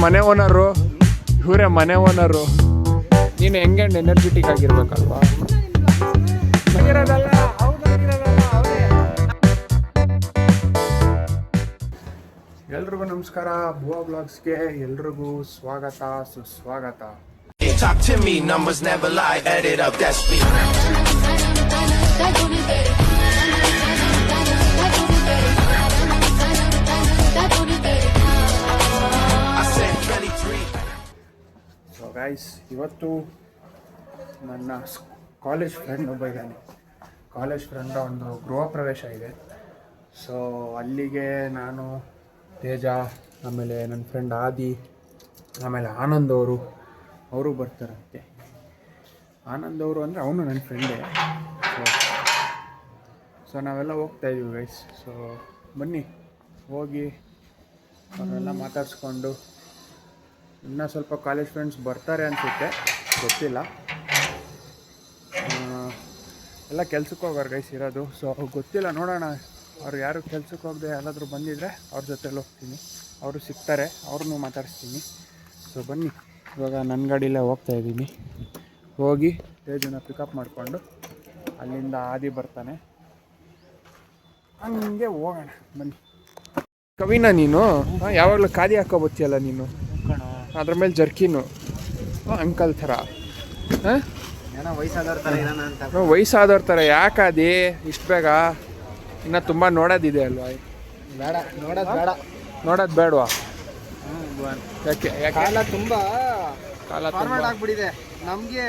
ಮನೆ ಓನರು ಇವರೇ ಮನೆ ಓನರು. ನೀನು ಹೆಂಗೆ ಎನರ್ಜೆಟಿಕ್ ಆಗಿರ್ಬೇಕಲ್ವಾ? ಎಲ್ರಿಗೂ ನಮಸ್ಕಾರ. ಭುವಾ ಬ್ಲಾಗ್ಸ್ಗೆ ಎಲ್ರಿಗೂ ಸ್ವಾಗತ ಸುಸ್ವಾಗತ. Talk to me, numbers never lie, add it up, that's me. I said 23. So guys, ಇವತ್ತು ನನ್ನ ಕಾಲೇಜ್ ಫ್ರೆಂಡ್ ಒಬ್ಬ ಇದ್ದಾನೆ. ಕಾಲೇಜ್ ಫ್ರೆಂಡ್ ಒಂದು ಗೃಹ ಪ್ರವೇಶ ಇದೆ. ಸೊ ಅಲ್ಲಿಗೆ ನಾನು, ತೇಜ, ಆಮೇಲೆ ನನ್ನ ಫ್ರೆಂಡ್ ಆದಿ, ಆಮೇಲೆ ಆನಂದ್ ಅವರು ಬರ್ತಾರಂತೆ. ಆನಂದ್ ಅವರು ಅಂದರೆ ಅವನು ನನ್ನ ಫ್ರೆಂಡೇ. ಸೊ ನಾವೆಲ್ಲ ಹೋಗ್ತಾಯಿದ್ದೀವಿ ಗೈಸ್. ಸೊ ಬನ್ನಿ ಹೋಗಿ ಅವರೆಲ್ಲ ಮಾತಾಡಿಸ್ಕೊಂಡು, ಇನ್ನೂ ಸ್ವಲ್ಪ ಕಾಲೇಜ್ ಫ್ರೆಂಡ್ಸ್ ಬರ್ತಾರೆ ಅನಿಸುತ್ತೆ, ಗೊತ್ತಿಲ್ಲ. ಎಲ್ಲ ಕೆಲ್ಸಕ್ಕೆ ಹೋಗೋರು ಗೈಸ್ ಇರೋದು. ಸೊ ಗೊತ್ತಿಲ್ಲ, ನೋಡೋಣ. ಅವ್ರು ಯಾರು ಕೆಲ್ಸಕ್ಕೆ ಹೋಗದೆ ಯಾರಾದರೂ ಬಂದಿದ್ದರೆ ಅವ್ರ ಜೊತೆಲಿ ಹೋಗ್ತೀನಿ. ಅವರು ಸಿಗ್ತಾರೆ, ಅವ್ರನ್ನೂ ಮಾತಾಡಿಸ್ತೀನಿ. ಸೊ ಬನ್ನಿ, ಇವಾಗ ನನ್ನ ಗಾಡಿಯಲ್ಲೇ ಹೋಗ್ತಾಯಿದ್ದೀನಿ. ಹೋಗಿ ತೇಜನ ಪಿಕಪ್ ಮಾಡಿಕೊಂಡು ಅಲ್ಲಿಂದ ಆದಿ ಬರ್ತಾನೆ, ಹಂಗೆ ಹೋಗೋಣ ಬನ್ನಿ. ಕವಿನ ನೀನು ಯಾವಾಗಲೂ ಖಾದಿ ಹಾಕೋಬತ್ತಿಯಲ್ಲ ನೀನು, ಅದ್ರ ಮೇಲೆ ಜರ್ಕಿನು ಅಂಕಲ್ ಥರ. ಹಾಂ, ವಯಸ್ಸಾದವ್ರ ಥರ ಯಾಕಾದಿ ಇಷ್ಟು ಬೇಗ? ಇನ್ನು ತುಂಬ ನೋಡೋದಿದೆ ಅಲ್ವಾ? ಬೇಡ, ನೋಡೋದು ಬೇಡವಾ? ಯಾಕೆ ಕಾಲ ತುಂಬ ಫಾರ್ವರ್ಡ್ ಆಗ್ಬಿಟ್ಟಿದೆ ನಮಗೆ.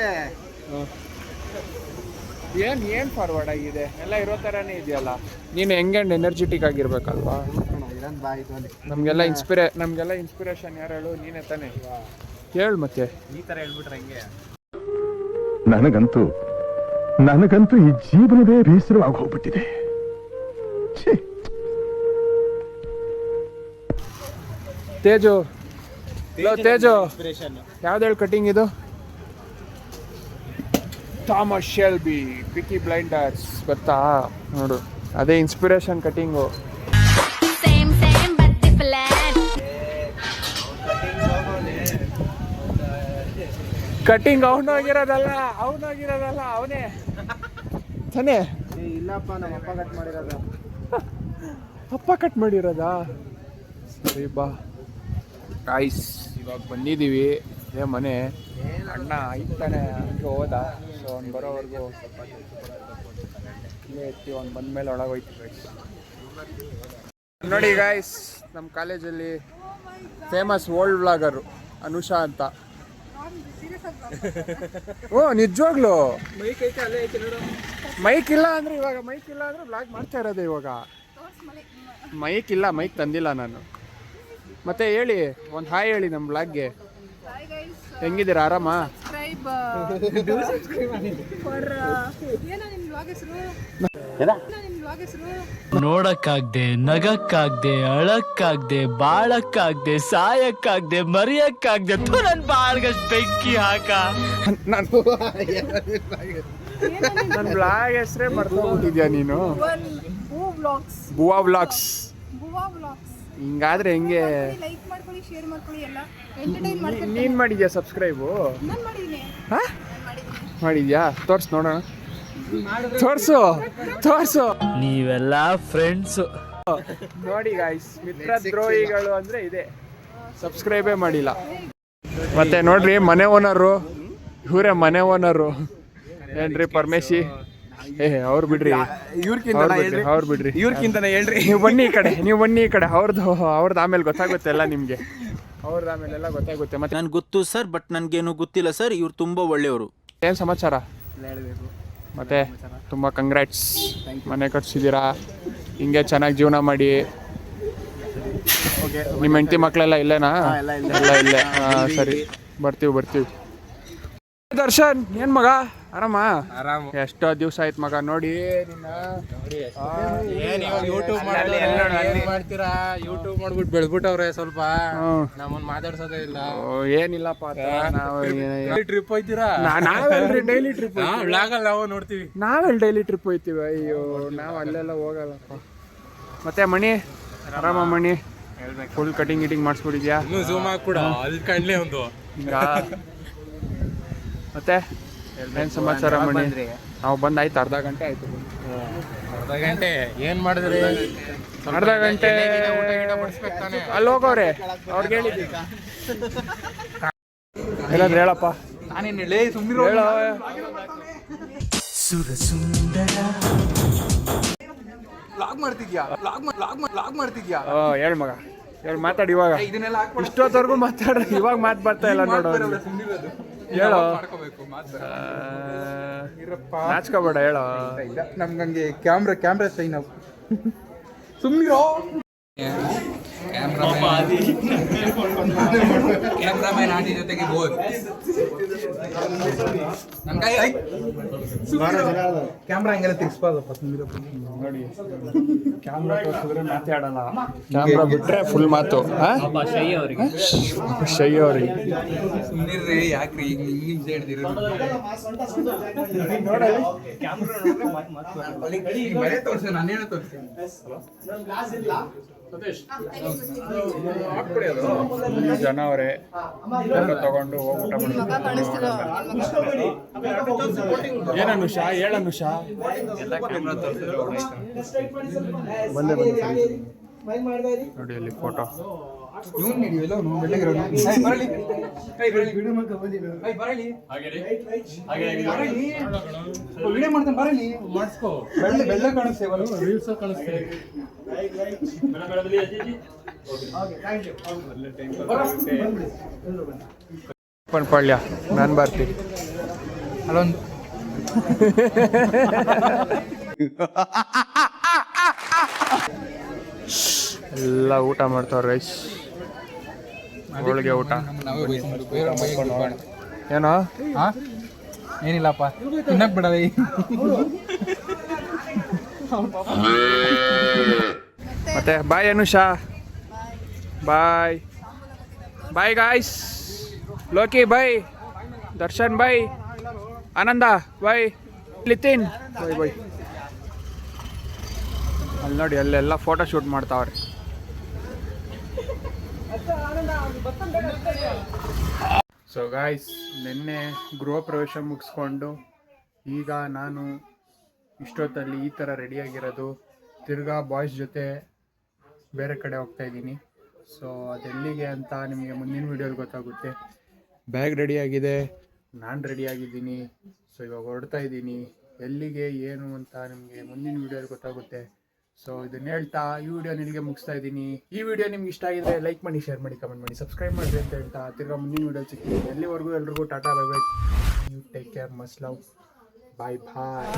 ಏನು ಫಾರ್ವರ್ಡ್ ಆಗಿದೆ? ಎಲ್ಲ ಇರೋ ಥರನೇ ಇದೆಯಲ್ಲ. ನೀನು ಹೆಂಗೆ ಎನರ್ಜೆಟಿಕ್ ಆಗಿರ್ಬೇಕಲ್ವಾ? ನಮಗೆಲ್ಲ ಇನ್ಸ್ಪಿರೇಷನ್ ಯಾರು ಹೇಳು? ನೀನೇ ತಾನೇ ಹೇಳು. ಮತ್ತೆ ಈ ಥರ ಹೇಳ್ಬಿಟ್ರೆ ಹೆಂಗೆ? ನನಗಂತೂ ಈ ಜೀವನವೇ ಬೇಸರವಾಗಿ ಹೋಗ್ಬಿಟ್ಟಿದೆ. ತೇಜು ಯಾವ್ದು ಹೇಳಿ ಕಟಿಂಗ್ ಇದು? ಥಾಮಸ್ ಶೆಲ್ಬಿ ಪಿಕಿ ಬ್ಲೈಂಡರ್ಸ್ ಗೊತ್ತಾ? ನೋಡು, ಅದೇ ಇನ್ಸ್ಪಿರೇಷನ್ ಕಟಿಂಗು. ಕಟಿಂಗ್ ಅವನಾಗಿರೋದಲ್ಲ ಅವನೇ ತಾನೇ? ಇಲ್ಲಪ್ಪ, ನಮ್ಮ ಅಪ್ಪ ಕಟ್ ಮಾಡಿರೋದು. ಅಪ್ಪ ಕಟ್ ಮಾಡಿರೋದಾ? ಸರಿ ಬಾ ಗಾಯ್ಸ್, ಇವಾಗ ಬಂದಿದ್ದೀವಿ. ಇದೇ ಮನೆ. ಅಣ್ಣ ಇತ್ತಾನೆ ಹಂಗೆ ಹೋದ. ಸೊ ಅವ್ನು ಬರೋವರೆಗೂ ಸ್ವಲ್ಪ ಇಲ್ಲೇ ಇರ್ತೀವಿ. ಅವ್ನು ಬಂದಮೇಲೆ ಒಳಗೆ ಹೋಯ್ತು ಗೈಸ್. ನೋಡಿ ಗಾಯ್ಸ್, ನಮ್ಮ ಕಾಲೇಜಲ್ಲಿ ಫೇಮಸ್ ಓಲ್ಡ್ ವ್ಲಾಗರು ಅನುಷಾ ಅಂತ. ಓ ನಿಜವಾಗ್ಲು ಮೈಕ್ ಇಲ್ಲ ಅಂದರೆ ವ್ಲಾಗ್ ಮಾಡ್ತಾ ಇರೋದು ಇವಾಗ. ಮೈಕ್ ತಂದಿಲ್ಲ ನಾನು. ಮತ್ತೆ ಹೇಳಿ, ಒಂದು ಹಾಯ್ ಹೇಳಿ ನಮ್ಮ ಬ್ಲಾಗ್ಗೆ. ಹೆಂಗಿದ್ದೀರಾ? ಆರಾಮ? ನೋಡಕ್ಕಾಗ್ದೆ, ನಗಕ್ಕಾಗ್ದೆ, ಅಳಕ್ಕಾಗ್ದೆ, ಬಾಳಕ್ಕಾಗ್ದೆ, ಸಾಯಕ್ಕಾಗ್ದೆ, ಮರಿಯಕ್ಕಾಗ್ದೆ. ನನ್ ಬಾಳ್ಗಷ್ಟು ಬೆಂಕಿ ಹಾಕ. ನನ್ನ ಬ್ಲಾಗ್ ಹೆಸರೇ ಮರ್ತೋಗ್ಬಿಟ್ಟಿದ್ಯಾ ನೀನು? ಭುವಾ ವ್ಲಾಗ್ಸ್. ಹಿಂಗಾದ್ರೆ ಹೆಂಗೆ? ನೀನ್ ಮಾಡಿದ್ಯಾ ಸಬ್ಸ್ಕ್ರೈಬು? ಮಾಡಿದ್ಯಾ? ತೋರ್ಸು ನೋಡೋಣ. ತೋರ್ಸು. ನೀವೆಲ್ಲ ಫ್ರೆಂಡ್ಸು. ನೋಡಿ ಗಾಯ್ಸ್, ಮಿತ್ರ ದ್ರೋಹಿಗಳು ಅಂದ್ರೆ ಇದೆ. ಸಬ್ಸ್ಕ್ರೈಬೇ ಮಾಡಿಲ್ಲ. ಮತ್ತೆ ನೋಡ್ರಿ, ಮನೆ ಓನರು ಇವರೇ. ಮನೆ ಓನರು ಏನ್ರಿ ಪರಮೇಶಿ? ಅವ್ರು ಬಿಡ್ರಿ, ಇವ್ರಕ್ಕಿಂತ ಹೇಳ್ರಿ. ನೀವು ಬನ್ನಿ ಈ ಕಡೆ. ಅವ್ರದ್ದು ಆಮೇಲೆ ಗೊತ್ತಾಗುತ್ತೆ ಎಲ್ಲ ನಿಮಗೆ. ಆಮೇಲೆಲ್ಲ ಗೊತ್ತಾಗುತ್ತೆ. ಮತ್ತೆ ನನ್ಗೆ ಗೊತ್ತು ಸರ್, ಬಟ್ ನನಗೇನು ಗೊತ್ತಿಲ್ಲ ಸರ್. ಇವ್ರು ತುಂಬ ಒಳ್ಳೆಯವರು. ಏನು ಸಮಾಚಾರ? ಹೇಳಬೇಕು. ಮತ್ತೆ ತುಂಬ ಕಂಗ್ರ್ಯಾಟ್ಸ್, ಮನೆ ಕಟ್ಸಿದ್ದೀರಾ. ಹಿಂಗೆ ಚೆನ್ನಾಗಿ ಜೀವನ ಮಾಡಿ. ನಿಮ್ಮ ಹೆಂಡತಿ ಮಕ್ಕಳೆಲ್ಲ ಇಲ್ಲೇನಾ? ಎಲ್ಲ ಇಲ್ಲೇ. ಸರಿ, ಬರ್ತೀವಿ. ದರ್ಶನ್, ಏನ್ ಮಗ ಆರಾಮ? ಎಷ್ಟೋ ದಿವಸ ಆಯ್ತು ಮಗ ನೋಡಿ ನಿನ್ನ. ಯೂಟ್ಯೂಬ್ ಮಾಡ್ಬಿಟ್ಟು ಬೆಳೆದ್ಬಿಟ್ಟವ್ರೆ. ಸ್ವಲ್ಪ ನಮ್ಮನ್ನ ಮಾತಾಡ್ಸೋದೇ ಇಲ್ಲ. ಏನಿಲ್ಲಪ್ಪ, ಟ್ರಿಪ್ ಹೋಯ್ತೀರಾ? ನಾವೆಲ್ರಿ ಡೈಲಿ ಟ್ರಿಪ್ ನಾವು ನೋಡ್ತೀವಿ. ಡೈಲಿ ಟ್ರಿಪ್ ಹೋಯ್ತೀವಿ. ಅಯ್ಯೋ, ನಾವು ಅಲ್ಲೆಲ್ಲ ಹೋಗಲ್ಲಪ್ಪ. ಮತ್ತೆ ಮಣಿ ಆರಾಮ? ಮಣಿ ಫುಲ್ ಕಟಿಂಗ್ ಗಿಟಿಂಗ್ ಮಾಡಿಸ್ಬಿಟ್ಟಿದ್ಯಾ ಇನ್ನು ಝೂಮ್ ಹಾಕ್ಬಿಡ ಅಲ್ಲಿ ಕಣ್ಲೆ ಒಂದು ಹಿಂಗಾ ಮತ್ತೆ ಏನು ಸಮಾಚಾರ ಮಣಿ ನಾವು ಬಂದಾಯ್ತು ಅರ್ಧ ಗಂಟೆ ಆಯ್ತು ಅರ್ಧ ಗಂಟೆ ಏನ್ ಮಾಡಿದ್ರಿ ಅರ್ಧ ಗಂಟೆ ಊಟ ಗಿಟ ಬಡಿಸ್ಬೇಕು ತಾನೆ ಅಲ್ಲಿ ಹೋಗೋರೆ ಅವ್ರಿಗೆ ಹೇಳಿದ್ವಿ ಏನಾದ್ರು ಹೇಳಪ್ಪ ಹೇಳೋ ಹೇಳ್ ಮಗ ಹೇಳಿ ಮಾತಾಡಿ ಇವಾಗ ಇಷ್ಟೊತ್ತವರೆಗೂ ಮಾತಾಡ್ರಿ ಇವಾಗ ಮಾತು ಬರ್ತಾ ಇಲ್ಲ ನೋಡು ಹೇಳೋ ನಾಚ್ಕೋಬೇಡ ಹೇಳೋ ನಮ್ಗಂಗೆ ಕ್ಯಾಮ್ರಾ ಸೈನ್ ಅಪ್ ಸುಮ್ಮನಿರೋ ಕ್ಯಾಮ್ರಾಮನ್ ಆದಿ ಜೊತೆಗೆ ಬೋದ್ ಕ್ಯಾಮ್ರಾ ಹಂಗೆಲ್ಲ ತಿರ್ಸ್ಬಾರ್ದಪ್ಪ ಸುಮ್ಮನಿರಪ್ಪ ನೋಡಿ ಕ್ಯಾಮ್ರಾ ತೋರಿಸಿದ್ರೆ ಮಾತಾಡಲ್ಲ ಕ್ಯಾಮ್ರಾ ಬಿಟ್ರೆ ಫುಲ್ ಮಾತು ಶೈ ಅವ್ರಿಗೆ ಸುಮ್ಮನಿರ್ರಿ ಯಾಕ್ರಿ ಈಗ ಹಿಂಗಿನ ಸೈಡ್ ಮನೆ ತೋರ್ಸ ನಾನೇನೋ ತೋರಿಸ್ತೀನಿ ಜನ ಅವರೇ ತಗೊಂಡು ಹೋಗ್ಬಿಟ್ಟ ಏನನುಷಾ ಹೇಳನುಷಾ ನೋಡಿ ಅಲ್ಲಿ ಫೋಟೋ ಇವನ್ ಹಿಡಿಯಲ್ಲ ಬೆಳ್ಳಗಿರೋನು ವಿಡಿಯೋ ಮಾಡ್ತಾನೆ ಬರಲಿ ಮಾಡಿಸ್ಕೋ ಬೆಳ್ಳ ಕಾಣಿಸ್ತೇವಲ್ಲ ರೀಲ್ಸ್ ಕಾಣಿಸ್ತೇವೆ ಪಳ್ಯ ನಾನು ಬರ್ತೀನಿ ಅಲ್ಲೊಂದು ಎಲ್ಲ ಊಟ ಮಾಡ್ತಾವ್ರ ರೈಸ್ ಹೋಳಿಗೆ ಊಟ ಏನೋ ಏನಿಲ್ಲಪ್ಪ ತಿನ್ನಕ್ ಬಿಡವೆ ಮತ್ತೆ ಬಾಯ್ ಅನುಷಾ ಬಾಯ್ ಬಾಯ್ ಗಾಯ್ಸ್ ಲೋಕಿ ಬಾಯ್ ದರ್ಶನ್ ಬಾಯ್ ಆನಂದ ಬಾಯ್ ಲಿತಿನ್ ಬಾಯ್ ಬಾಯ್ ಅಲ್ಲಿ ನೋಡಿ ಅಲ್ಲೆಲ್ಲ ಫೋಟೋ ಶೂಟ್ ಮಾಡ್ತಾವ್ರೆ ಸೊ ಗಾಯ್ಸ್ ನಿನ್ನೆ ಗೃಹ ಪ್ರವೇಶ ಮುಗಿಸ್ಕೊಂಡು ಈಗ ನಾನು ಇಷ್ಟೊತ್ತಲ್ಲಿ ಈ ಥರ ರೆಡಿಯಾಗಿರೋದು ತಿರ್ಗಾ ಬಾಯ್ಸ್ ಜೊತೆ ಬೇರೆ ಕಡೆ ಹೋಗ್ತಾ ಇದ್ದೀನಿ ಸೊ ಅದೆಲ್ಲಿಗೆ ಅಂತ ನಿಮಗೆ ಮುಂದಿನ ವೀಡಿಯೋಲಿ ಗೊತ್ತಾಗುತ್ತೆ ಬ್ಯಾಗ್ ರೆಡಿಯಾಗಿದೆ ನಾನು ರೆಡಿಯಾಗಿದ್ದೀನಿ ಸೊ ಇವಾಗ ಹೊರಡ್ತಾ ಇದ್ದೀನಿ ಎಲ್ಲಿಗೆ ಏನು ಅಂತ ನಿಮಗೆ ಮುಂದಿನ ವೀಡಿಯೋಲಿ ಗೊತ್ತಾಗುತ್ತೆ ಸೊ ಇದನ್ನ ಹೇಳ್ತಾ ಈ ವಿಡಿಯೋ ನಿನಗೆ ಮುಗಿಸ್ತಾ ಇದ್ದೀನಿ ಈ ವಿಡಿಯೋ ನಿಮ್ಗೆ ಇಷ್ಟ ಆಗಿದ್ರೆ ಲೈಕ್ ಮಾಡಿ ಶೇರ್ ಮಾಡಿ ಕಮೆಂಟ್ ಮಾಡಿ ಸಬ್ಸ್ಕ್ರೈಬ್ ಮಾಡಿರಿ ಅಂತ ಹೇಳ್ತಾ ತಿರ್ಗಾ ಮುಂದಿನ ವಿಡಿಯೋ ಸಿಗ್ತೀನಿ ಎಲ್ಲಿವರೆಗೂ ಎಲ್ರಿಗೂ ಟಾಟಾ bye bye you take care must love bye bye